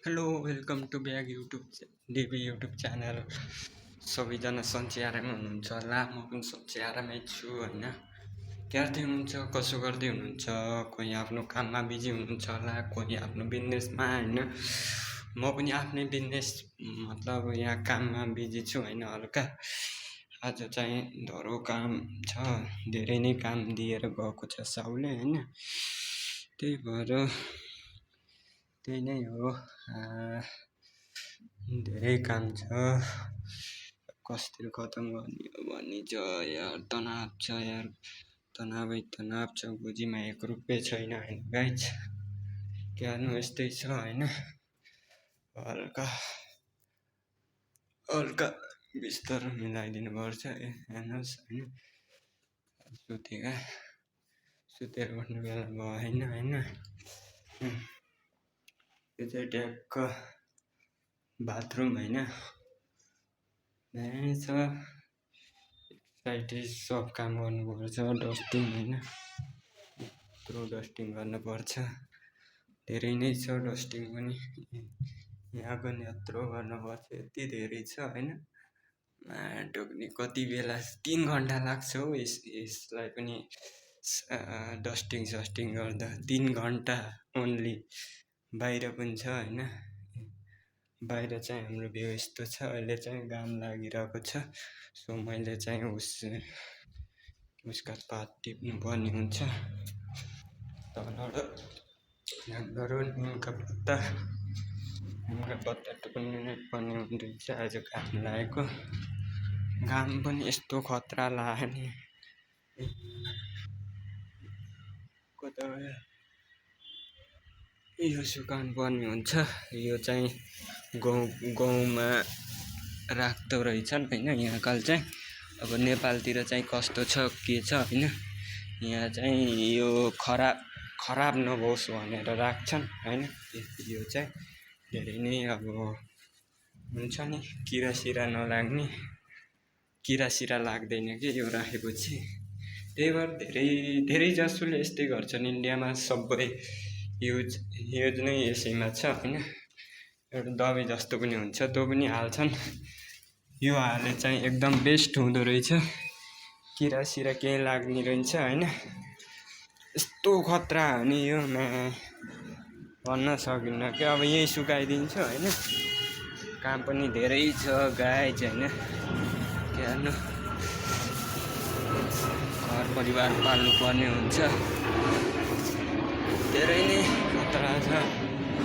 Hello welcome to ब्याग डेबी YouTube channel. सबैजना सन्चै आरामै हुनुहुन्छ होला, म पनि सन्चै आरामै छु होइन। के गर्दै हुनुहुन्छ, कसो गर्दै हुनुहुन्छ? कोही आफ्नो काममा बिजी हुनुहुन्छ होला, कोही आफ्नो बिजनेसमा होइन। म पनि आफ्नै बिजनेस मतलब यहाँ काममा बिजी छु होइन हल्का। आज चाहिँ धरो काम छ, धेरै नै काम दिएर गएको छ साउले होइन। त्यही नै हो। धेरै काम छ, कसरी खतम गर्ने हो भनी छ यार। तनाव छ यार, तनावै तनाव छ। गोजीमा 1 रुपियाँ छैन होइन गाइज। के गर्नु, यस्तै छ होइन। हल्का बिस्तर मिलाइदिनु पर्छ। हेर्नुहोस् होइन, सुतेर उठ्ने बेला भएन होइन। यो चाहिँ ट्याक्क बाथरुम होइन, यहीँ छ। साइड सब काम गर्नुपर्छ, डस्टिङ होइन, यत्रो डस्टिङ गर्नुपर्छ। धेरै नै छ डस्टिङ पनि, यहाँ पनि यत्रो गर्नुपर्छ, यति धेरै छ होइन। टोक्ने कति बेला 3 घन्टा लाग्छ हौ यसलाई पनि डस्टिङ सस्टिङ गर्दा 3 घन्टा ओन्ली। बाहिर पनि छ होइन। बाहिर चाहिँ हाम्रो भ्यू यस्तो छ। अहिले चाहिँ घाम लागिरहेको छ, सो मैले चाहिँ उसका पात टिप्नु पर्ने हुन्छ। तलबाट निमका पत्ता टिप्नु नै पर्ने हुन्छ। आज घाम लागेको, घाम पनि यस्तो खतरा लाग्यो नि। कता यो सुकाउनु पर्ने हुन्छ। यो चाहिँ गाउँमा राख्दो रहेछन् होइन यहाँकाल चाहिँ। अब नेपालतिर चाहिँ कस्तो छ के छ होइन, यहाँ चाहिँ यो खराब नहोस् भनेर राख्छन् होइन। यो चाहिँ धेरै नै अब हुन्छ नि, किरासिरा नलाग्ने, किरासिरा लाग्दैन कि यो राखेपछि। त्यही भएर धेरै जसोले यस्तै गर्छन्। इन्डियामा सबै युज नै यसैमा छ होइन। एउटा दबाई जस्तो पनि हुन्छ, त्यो पनि हाल्छन्। यो हाले चाहिँ एकदम बेस्ट हुँदो रहेछ, किरासिरा केही लाग्ने रहेछ होइन। यस्तो खतरा हो नि यो, भन्न सकिन्न क्या। अब यहीँ सुकाइदिन्छु होइन। काम पनि धेरै छ गाइज होइन। के गर्नु, घर परिवार पाल्नु पर्ने हुन्छ। धेरै नै खतरा छ।